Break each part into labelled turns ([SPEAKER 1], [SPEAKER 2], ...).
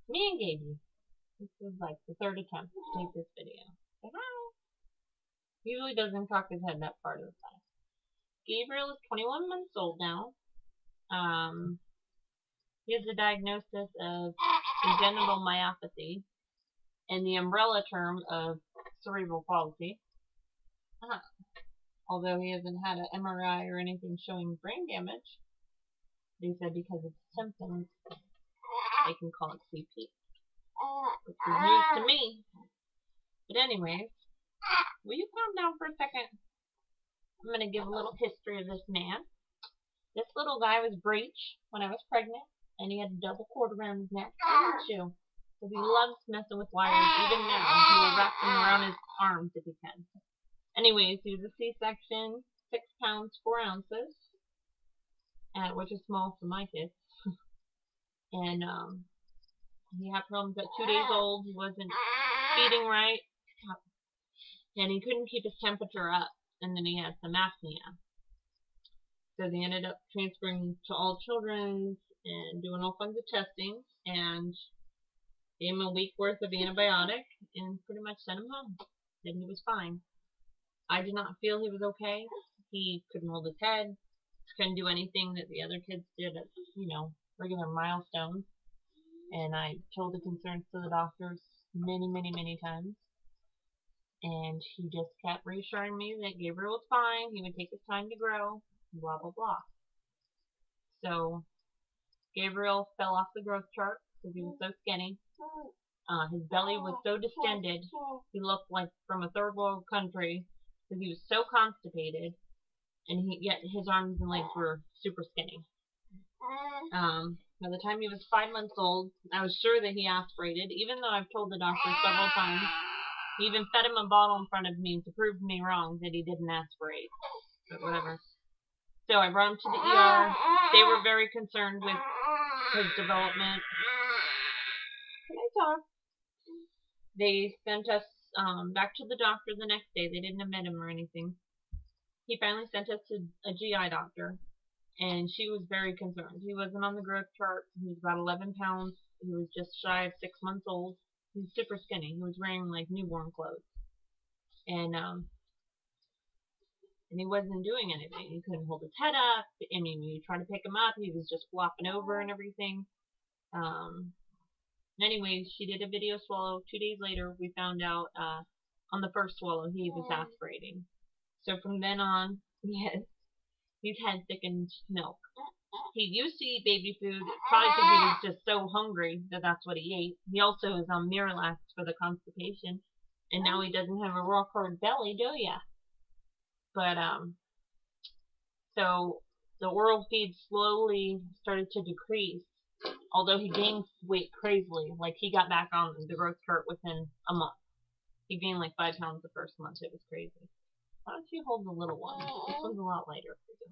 [SPEAKER 1] Me and Gaby. This is like the third attempt to take this video. Say hi. He usually doesn't cock his head that part of the time. Gabriel is 21 months old now. He has a diagnosis of congenital myopathy and the umbrella term of cerebral palsy. Although he hasn't had an MRI or anything showing brain damage, they said because of the symptoms, they can call it CP. Which is news to me. But anyways, will you calm down for a second? I'm going to give a little history of this man. This little guy was breech when I was pregnant, and he had a double cord around his neck and shoe. So he loves messing with wires. Even now, he will wrap them around his arms if he can. Anyways, he was a C-section, 6 pounds, 4 ounces, which is small for my kids. And he had problems at 2 days old. He wasn't feeding right, and he couldn't keep his temperature up. And then he had some apnea. So they ended up transferring to all children's and doing all kinds of testing, and gave him a week worth of antibiotic and pretty much sent him home. Said he was fine. I did not feel he was okay. He couldn't hold his head. Couldn't do anything that the other kids did at, regular milestones. And I told the concerns to the doctors many times. And he just kept reassuring me that Gabriel was fine. He would take his time to grow. Blah, blah, blah. So Gabriel fell off the growth chart because he was so skinny. His belly was so distended, he looked like from a third world country because he was so constipated, and yet his arms and legs were super skinny. By the time he was 5 months old, I was sure that he aspirated, even though I've told the doctor several times. He even fed him a bottle in front of me to prove me wrong that he didn't aspirate, but whatever. So I brought him to the ER. They were very concerned with his development. Can I talk? They sent us back to the doctor the next day. They didn't admit him or anything. He finally sent us to a GI doctor, and she was very concerned. He wasn't on the growth chart. He was about 11 pounds. He was just shy of 6 months old. He was super skinny. He was wearing like newborn clothes, and he wasn't doing anything. He couldn't hold his head up. I mean, when you try to pick him up, he was just flopping over and everything. Anyways, she did a video swallow. 2 days later, we found out on the first swallow he was aspirating. So from then on, he's had thickened milk. He used to eat baby food, probably because he was just so hungry that that's what he ate. He also is on Miralax for the constipation, and now he doesn't have a raw hard belly, do ya? But so the oral feed slowly started to decrease. Although he gained weight crazily, like he got back on the growth chart within a month. He gained like 5 pounds the first month. It was crazy. Why don't you hold the little one? This one's a lot lighter for you.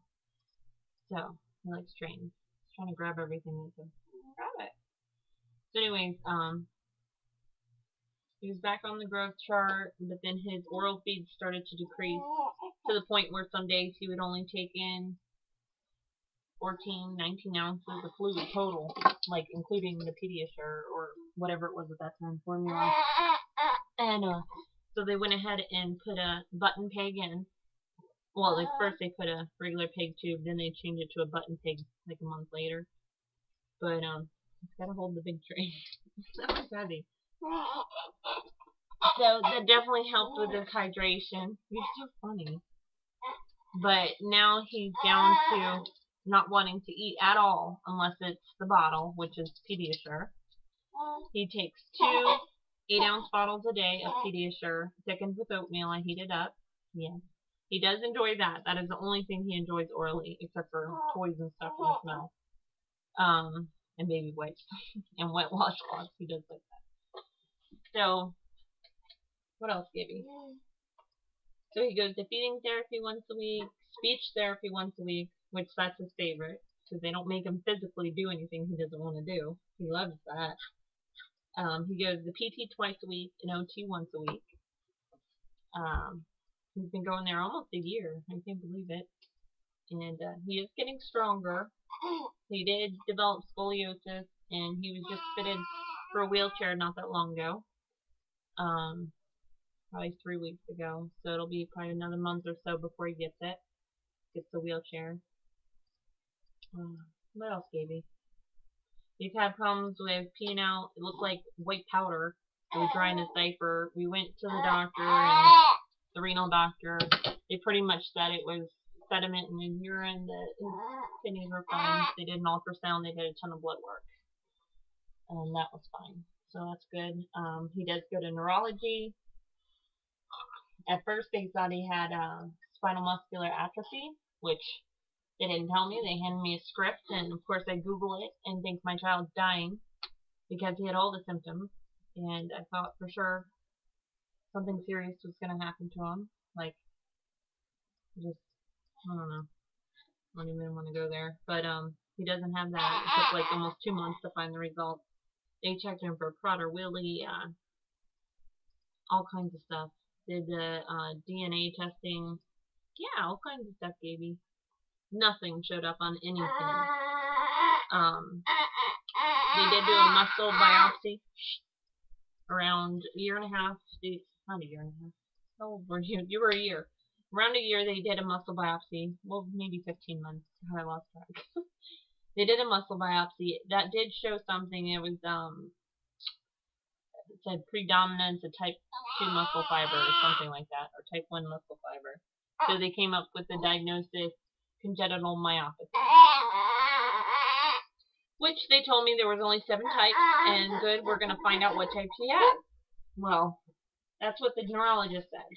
[SPEAKER 1] So he likes trains. He's trying to grab everything he can. Grab it. So anyways, he was back on the growth chart, but then his oral feed started to decrease to the point where some days he would only take in 14, 19 ounces of fluid total, like including the Pediasure or whatever it was at that time, formula. And so they went ahead and put a button peg in. Well, like first they put a regular peg tube, then they changed it to a button peg like a month later. But it's gotta hold the big train. That was heavy. So that definitely helped with his hydration. He's so funny. But now he's down to not wanting to eat at all unless it's the bottle, which is Pediasure. He takes 2 8-ounce bottles a day of Pediasure, thickened with oatmeal. I heat it up. Yeah. He does enjoy that. That is the only thing he enjoys orally, except for toys and stuff in his mouth. And baby wipes. And wet washcloths. He does like that. So, what else, Gibby? So he goes to feeding therapy once a week, speech therapy once a week, which that's his favorite, because they don't make him physically do anything he doesn't want to do. He loves that. He goes to PT twice a week and OT once a week. He's been going there almost a year. I can't believe it. And he is getting stronger. He did develop scoliosis, and he was just fitted for a wheelchair not that long ago. Probably 3 weeks ago. So it'll be probably another month or so before he gets it. Gets the wheelchair. What else, Gaby? He's had problems with peeing out. It looked like white powder. It was dry in his diaper. We went to the doctor and the renal doctor. They pretty much said it was sediment in his urine, that his kidneys were fine. They did an ultrasound. They did a ton of blood work. And that was fine. So that's good. He does go to neurology. At first they thought he had spinal muscular atrophy, which they didn't tell me. They handed me a script, and of course I Google it and think my child's dying because he had all the symptoms. And I thought for sure something serious was going to happen to him. Like, just, I don't know. I don't even want to go there. But he doesn't have that. It took like almost 2 months to find the results. They checked him for Prader-Willi, all kinds of stuff. Did the DNA testing. Yeah, all kinds of stuff, Gaby. Nothing showed up on anything. They did do a muscle biopsy around a year and a half. Not a year and a half. How old were you? You were a year. Around a year, they did a muscle biopsy. Well, maybe 15 months. I lost track. They did a muscle biopsy. That did show something. It was, it said predominance of type 2 muscle fiber or something like that, or type 1 muscle fiber. So they came up with the diagnosis congenital myopathy, which they told me there was only 7 types, and good, we're going to find out what type he has. Well, that's what the neurologist said.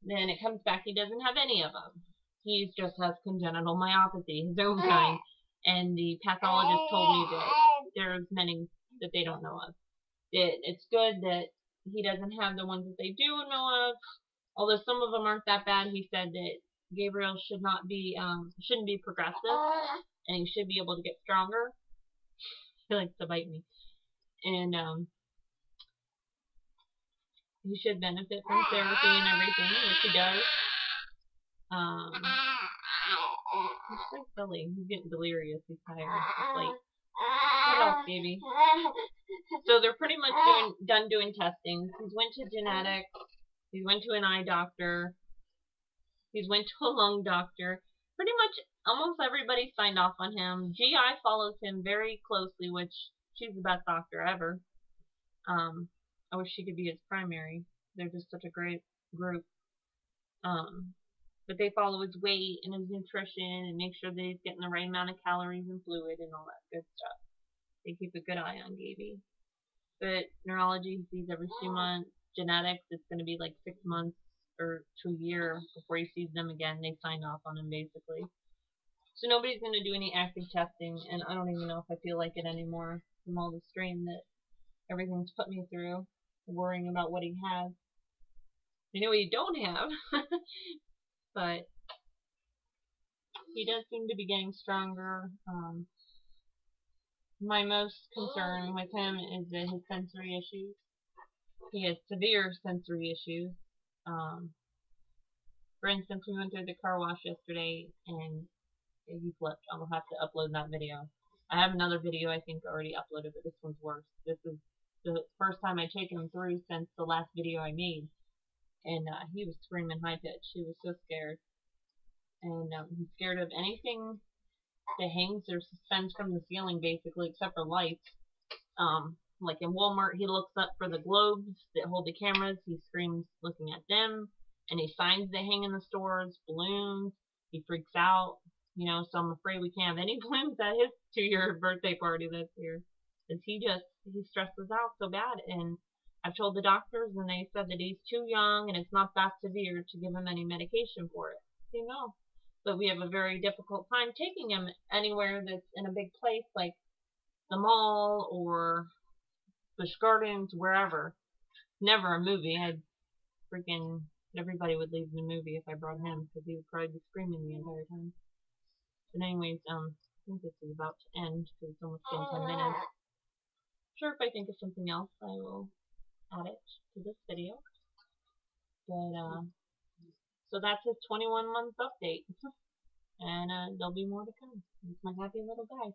[SPEAKER 1] Then it comes back he doesn't have any of them. He just has congenital myopathy, his own kind, and the pathologist told me that there's many that they don't know of. It's good that he doesn't have the ones that they do know of, although some of them aren't that bad. He said that Gabriel shouldn't be progressive, and he should be able to get stronger. He likes to bite me. And he should benefit from therapy and everything, which he does. He's so silly. He's getting delirious. He's tired. It's late. What else, baby? So they're pretty much done doing testing. He's went to genetics. He's went to an eye doctor. He's went to a lung doctor. Pretty much almost everybody signed off on him. GI follows him very closely, which she's the best doctor ever. I wish she could be his primary. They're just such a great group. But they follow his weight and his nutrition and make sure that he's getting the right amount of calories and fluid and all that good stuff. They keep a good eye on Gaby. But neurology, he sees every 2 months. Genetics, it's going to be like 6 months or to a year before he sees them again. They signed off on him basically. So nobody's going to do any active testing, and I don't even know if I feel like it anymore from all the strain that everything's put me through, worrying about what he has. You know what you don't have, but he does seem to be getting stronger. My most concern with him is that his sensory issues. He has severe sensory issues. For instance, we went through the car wash yesterday, and he flipped. I'll have to upload that video. I have another video I think already uploaded, but this one's worse. This is the first time I take him through since the last video I made. And he was screaming high pitch. He was so scared. And he's scared of anything that hangs or suspends from the ceiling, basically, except for lights. Like in Walmart, he looks up for the globes that hold the cameras. He screams looking at them. Any signs that hang in the stores, balloons. He freaks out. You know, so I'm afraid we can't have any balloons at his 2-year birthday party this year. Because he stresses out so bad. And I've told the doctors, and they said that he's too young and it's not that severe to give him any medication for it. You know, but we have a very difficult time taking him anywhere that's in a big place like the mall or Busch Gardens, wherever. Never a movie. Everybody would leave the movie if I brought him, because he would probably be screaming the entire time. But anyways, I think this is about to end because it's almost been 10 minutes. Sure, if I think of something else, I will add it to this video. But so that's his 21 month update, and there'll be more to come. He's my happy little guy.